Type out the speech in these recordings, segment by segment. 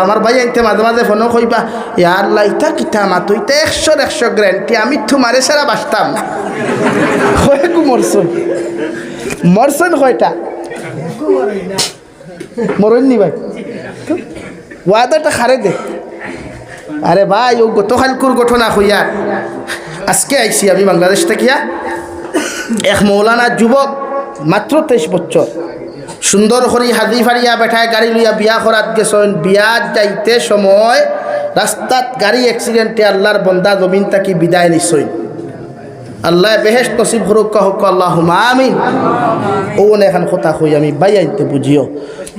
আমার ভাই আনতে মাঝে মাঝে ফোনও কইবা ইয়ার লাইটা কিতা মা তুই তো 100 গ্যারান্টি আমি তোমারে সারা বাসতাম না কয়েকু মরছেন কয়টা মরণনি ভাই ওয়াদাটা খারে দে আরে ভাই ও গতকালকুর ঘটনা হইয়া আজকে আইসি আমি বাংলাদেশ থেকে এক মৌলানা যুবক মাত্র 23 বছর সুন্দর করি হাজি ফারিয়া বেঠায় গাড়ি লইয়া বিয়া করাত গেছেন বিয়া যাইতে সময় রাস্তাত গাড়ি অ্যাক্সিডেন্টে আল্লাহর বন্দা জমিন তাকি বিদায় নিছই আল্লাহ বেহেশত নসিব করুক হোক আল্লাহুম্মা আমিন ওন এখন কথা কই আমি বাই আইতে বুঝিও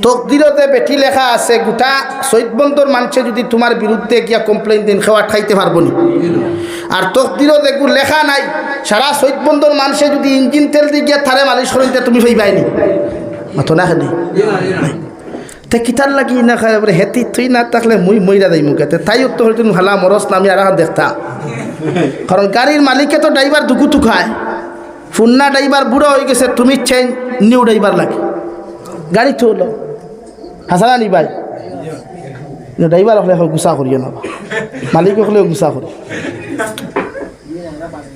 তকদিরতে বেটি লেখা আছে গোটা শহীদ বন্দর মানুষে যদি তোমার বিরুদ্ধে গিয়া কমপ্লেইন দিন খাওয়া খাইতে পারবো নি আর তকদিরতে এগুলো লেখা নাই সারা শহীদ বন্দর মানুষে যদি ইঞ্জিন তেল দিয়ে গিয়া থারে মালিশ করিতে তুমি পাইবাইনি মাতো না খালি তে কিতার লাগি না খায় হেতি তুই না থাকলে মুই মইরা যাই মুখেতে তাই তো হয়তো ভালা মরস নামি আর দেখতা কারণ গাড়ির মালিকে তো ড্রাইভার দুকুতু খায় ফুন্না ড্রাইভার বুড়ো হয়ে গেছে তুমি চেন নিউ ড্রাইভার লাগে গাড়ি তো হলো হাসানা নি ভাই ড্রাইভার হলে গুসা করিও না মালিক হলে গুসা করি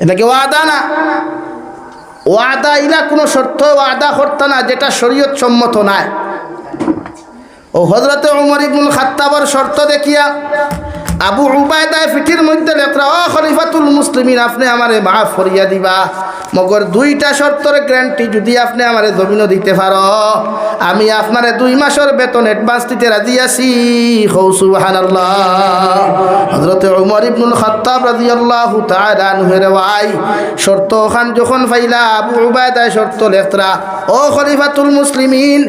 এটাকে ওয়াদা না ওয়াদা ইলা কোনো শর্ত ওয়াদা করতে না যেটা শরীয়ত সম্মত নয় ও হযরতে ওমর ইবনুল খাত্তাবের শর্ত দেখিয়া আবু উবায়দা ফিটির মধ্যে লেখরা ও খলিফাতুল মুসলিমিন আপনি আমারে মাফ করিয়া দিবা মগর দুইটা শর্তের গ্যারান্টি যদি আপনি আমারে জমিনও দিতে পারো আমি আপনারে 2 মাসের বেতন অ্যাডভান্স দিতে রাজি আছি হৌ সুবহানাল্লাহ হযরতে ওমর ইবনুল খাত্তাব রাদিয়াল্লাহু তাআলা আনহু ভাই শর্ত খান যখন ফাইলা আবু উবায়দা শর্ত লেখরা ও খলিফাতুল মুসলিমিন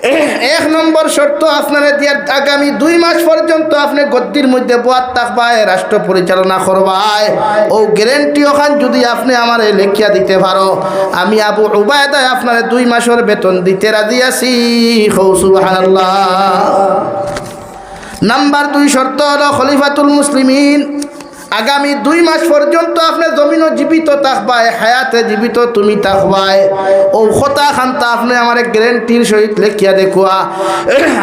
1 নম্বর শর্ত আপনারা দিয়া আগামী 2 মাস পর্যন্ত আপনি গদ্দির মধ্যে বয়াত থাকবায় রাষ্ট্র পরিচালনা করবায় ও গ্যারান্টি ওখান যদি আপনি আমারে লেখিয়া দিতে পারো আমি আবু উবায়দা আপনারে 2 মাসের বেতন দিতে রাজি আছি সুবহানাল্লাহ নাম্বার 2 শর্ত হলো খলিফাতুল মুসলিমিন আগামী 2 মাস পর্যন্ত আপনি জমিনও জীবিত থাকবায় হায়াতে জীবিত তুমি থাকবায় ও কথা খান্তা আপনি আমার গ্যারান্টির সহিত লেখিয়া দেখুয়া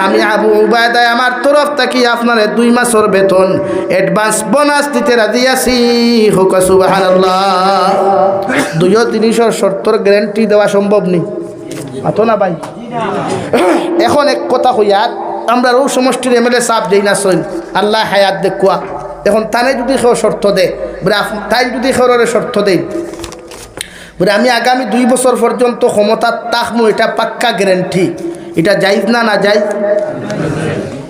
আমি আবু উবায়দা আমার তরফ থেকে আপনার 2 মাসের বেতন অ্যাডভান্স বোনাস দিতে রাজি আছি হোক সুবহানাল্লাহ 2-3 শর্তর গ্যারান্টি দেওয়া সম্ভব নেই আতো না ভাই এখন এক কথা হইয়া আমরা ও সমষ্টির এমএলএ সাহেব দেই না সইন আল্লাহ হায়াত দেখুয়া এখন তানে যদি কেউ শর্ত দেয় বলে তাই যদি কেউরে শর্ত দেয় বলে আমি আগামী 2 বছর পর্যন্ত ক্ষমতা থাকবো এটা পাক্কা গ্যারান্টি এটা যাইজ না না যাইজ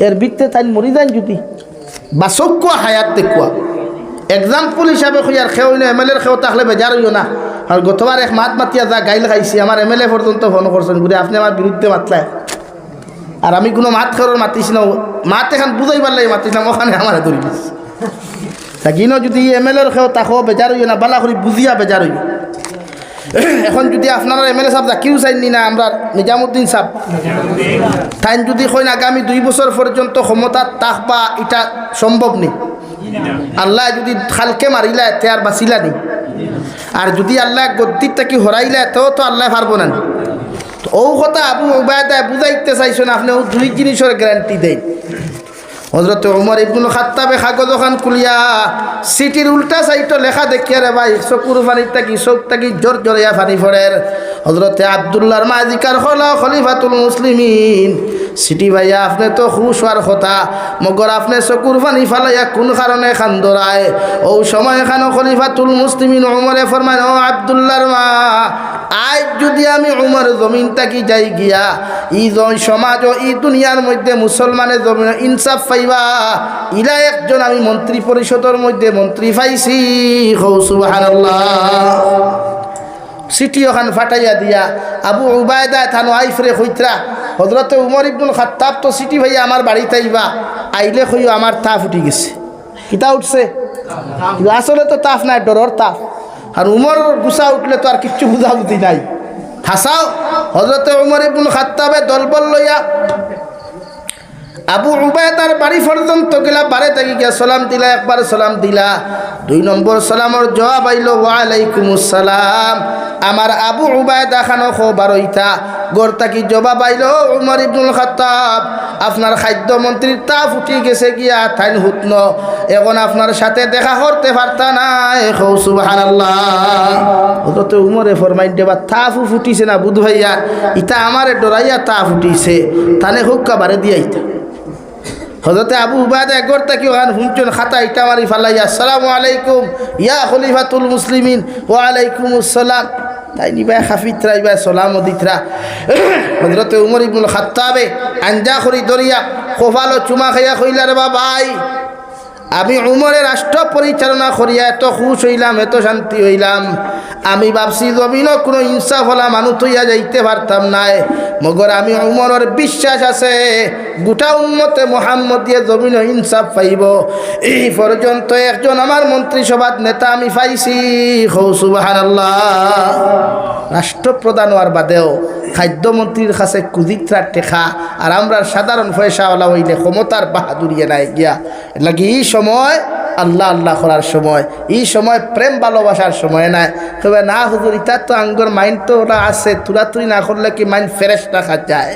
এর ভিত্তিতে তাই মরি যান যদি বাসক্য হায়াত দেখুয়া এক্সাম্পল হিসাবে আর খেও না এমএলএর খেও থাকলে বেজার হইও না আর গতবার এক মাত মাতিয়া যা গাইল খাইছি আমার এমএলএ পর্যন্ত ফোন করছেন বলে আপনি আমার বিরুদ্ধে মাতলায় আর আমি কোনো মাত খেরোর মাতিছি না মাত এখন বুঝাইবার লাগে মাতিছিলাম ওখানে আমার ধরি দিচ্ছি তাকিনো যদি এমএলএর খেও তাকো বেজার হইও না বালা করে বুঝিয়া বেজার হইও এখন যদি আপনারা এমএলএ সাহেব জাকির হুসাইন নি না আমরা নিজামুদ্দিন সাহেব তাই যদি কইন আগামী 2 বছর পর্যন্ত ক্ষমতা থাকবা এটা সম্ভব নেই আল্লাহ যদি খালকে মারিলা এতে আর বাঁচিলা নেই আর যদি আল্লাহ গদ্দির থেকে হরাইলা এতেও তো আল্লাহ পারবো না ও কথা আবু উবায়দা বুঝাইতে চাইছেন আপনি 2 জিনিসের গ্যারান্টি দেন হযরত ওমর ইবনুল খাত্তাবে কাগজ খান খুলিয়া সিটির উল্টা সাইডে লেখা দেখিয়া রে ভাই চকুর পানি থাকি চোখ থাকি জোর জোরিয়া পানি পড়ের হযরতে আব্দুল্লাহর মাজিকার হলো খলিফাতুল মুসলিমিন সিটি ভাইয়া আপনি তো খুশ হওয়ার কথা মগর আপনি চকুর পানি ফালাইয়া কোন কারণে খান দরায় ও সময় খানো খলিফাতুল মুসলিমিন ওমরে ফরমায় ও আব্দুল্লাহর মা আজ যদি আমি উমর জমিন থাকি যাই গিয়া ই সমাজ ও ই দুনিয়ার মধ্যে মুসলমানের জমিন ইনসাফ পাইবা ইলা একজন আমি মন্ত্রী পরিষদের মধ্যে মন্ত্রী পাইছি সুবহানাল্লাহ সিটি ওখান ফাটাইয়া দিয়া আবু উবায়দা থানো আইফরে হইতরা হযরতে উমর ইবনুল খাত্তাব তো সিটি ভাইয়া আমার বাড়িতে আইবা আইলে কইও আমার তাপ উঠি গেছে কিতা উঠছে আসলে তো তাপ নাই ডরর তাপ আর উমর গুসা উঠলে তো আর কিচ্ছু বুঝাবুঝি নাই হাসাও হযরতে উমর ইবনুল খাত্তাবে দলবল লইয়া আবু উবায়দার বাড়ি পর্যন্ত গেলা, বারে থাকি গিয়া সালাম দিলা, একবার সালাম দিলা, 2 নম্বর সালামর জবাব আইল ওয়া আলাইকুমুস সালাম। আমার আবু উবায়দা খানো খবর হইতা গড় থাকি জবাব আইল, উমর ইবনুল খাত্তাব আপনার খাদ্যমন্ত্রীর তাপ উঠি গেছে গিয়া থাইন হুতন, এখন আপনার সাথে দেখা করতে পারতা না। খৌ সুবহানাল্লাহ। হযরত উমরে ফরমাইন দেবা তাপ ফুটিছে না বুধ ভাইয়া, ইটা আমারে ডরাইয়া তাপ উঠিছে, তানে হুক্কা বারে দিয়াইতা। হযরতে আবু উবায়দা একবার তাকি ওখান হুঁচন খাতা ইটা মারি ফালাইয়া, আসসালামু আলাইকুম ইয়া খলিফাতুল মুসলিমিন। ওয়া আলাইকুমুস সালাম। তাই নিবা খাফিতরা ইবা সালাম দিতরা। হযরতে উমর ইবনুল খাত্তাবে আঞ্জা করি দরিয়া কপালো চুমা খাইয়া কইলা, রে ভাই আমি উমরের রাষ্ট্র পরিচালনা করিয়া এত খুশ হইলাম, এত শান্তি হইলাম, আমি ভাবছি জমিনও কোনো ইনসাফ হলা মানুষ হইয়া যাইতে পারতাম নাই, মগর আমি উমরের বিশ্বাস আছে গোটা উম্মতে মোহাম্মদ দিয়ে জমিন ইনসাফ পাইব। এই পর্যন্ত একজন আমার মন্ত্রিসভার নেতা আমি পাইছি। হৌ সুবহানাল্লাহ। রাষ্ট্রপ্রধান হওয়ার বাদেও খাদ্যমন্ত্রীর কাছে কুজিত্রার টেকা, আর আমরা সাধারণ পয়সাওয়ালা হইলে ক্ষমতার বাহাদুরিয়ে নাই গিয়া। লাগি এই সময় আল্লাহ আল্লাহ করার সময়, এই সময় প্রেম ভালোবাসার সময় নাই। তবে না হুজুর, ইতার তো আঙ্গর মাইন্ড তো ওরা আছে, তুরাতুরি না করলে কি মাইন্ড ফ্রেশ রাখা যায়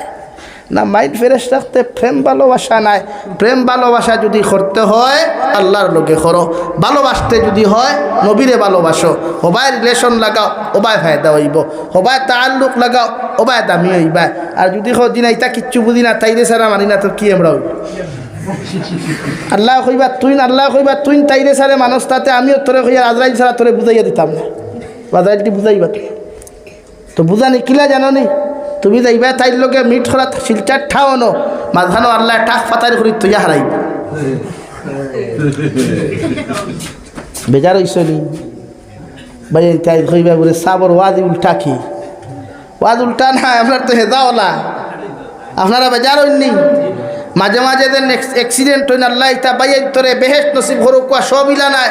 না? মাইন্ড ফ্রেশ রাখতে প্রেম ভালোবাসা নাই। প্রেম ভালোবাসা যদি করতে হয় আল্লাহর লোকে করো, ভালোবাসতে যদি হয় নবীরে ভালোবাসো, হবায় রিলেশন লাগাও ওবায় ফায়দা হইব, হবায় তাল্লুক লাগাও ওবায় দামি হইবা। আর যদি দিন ইতা কিচ্ছু বুঝি না তাইরে সারা মানি না, তো কি আমরা হইব? আল্লাহ কইবা তুই, আল্লাহ কইবা তুই তাইরে সারে মানুষ, তাতে আমিও তোরে কইয়া আজরাইল ছাড়া তোরে বুঝাইয়া দিতাম না। আজরাইলটি বুঝাইবা তো বুঝানি কিলা জানো নি? তুমি যাইবা তাইর লোকে মিট করা শিলচার ঠাওয়ানো মাঝখানো আল্লাহ টাক পাতারি করি তুইয়া হারাইব। বেজার হইস নি ভাই? তাই কইবা বলে সাবর ওয়াজ উল্টা। কি ওয়াজ উল্টা না, আপনার তো হেদাওয়ালা, আপনারা বেজার হইনি। মাঝে মাঝে যেন অ্যাক্সিডেন্ট হইন আল্লাহ ইতা বাইয়ের তোরে বেহেশত নসিব করুক, সব ইলা নাই।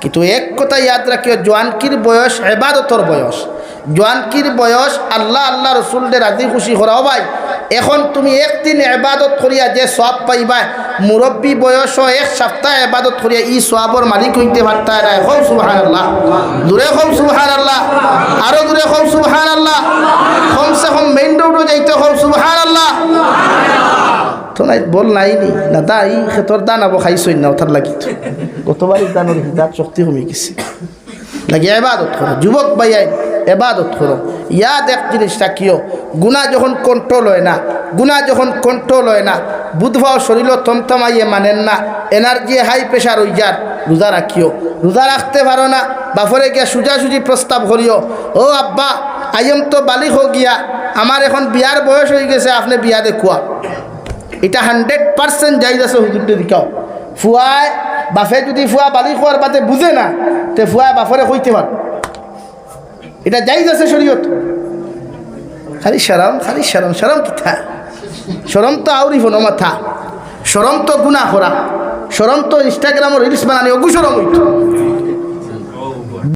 কিন্তু এক কথা ইয়াদ রাখিও, জোয়ানকির বয়স ইবাদতর বয়স। জোয়ানকির বয়স আল্লাহ আল্লাহ রসুলদের রাজি খুশি করা। ভাই এখন তুমি একদিন ইবাদত করিয়া যে সওয়াব পাইবা, মুরব্বী বয়সও 1 সপ্তাহ ইবাদত করিয়া ই সওয়াবর মালিক হইতে পারতা না। কও সুবহানাল্লাহ, দূরে কও সুবহানাল্লাহ, আরো দূরে কও সুবহানাল্লাহ, কমসে কম মেইন রোডও যাইতে কও সুবহানাল্লাহ। তো নাই বল নাইনি না দাই খেতর দান আবো খাইছই না ওঠার লাগি গতবারই দানোর হিদাত শক্তি কমে গেছে। লাগে ইবাদত করো যুবক ভাইয়াই, ইবাদত করো। ইয়াদ এক জিনিস রাখিও, গুনাহ যখন কন্ট্রোল হয় না, গুনাহ যখন কন্ট্রোল হয় না, বুধভাও শরীর থমথমাইয়ে মানেন না, এনার্জি হাই প্রেশার হয়ে যার। রোজা রাখিও, রোজা রাখতে পারো না, বাপরে গিয়া সোজাসুজি প্রস্তাব করিও, ও আব্বা আইম তো বালিক হো গিয়া, আমার এখন বিয়ার বয়স হয়ে গেছে, আপনি বিয়া দেখুয়া। এটা 100% যাইজ আছে হুজুরটা দিকাও। ফুয়ায় বাফে যদি ফুয়া বালি খোয়ার বাদে বুঝে না, তে ফুয়ায় বাফরে কইতে পার, এটা যাইজ আছে শরীয়ত। খালি শরম, খালি শরম, শরম কিথা? শরম তো আউরি ফোনো মাথা, শরম তো গুনাহ করা, শরম তো ইনস্টাগ্রামের রিলস বানানি, অগু শরম হইত।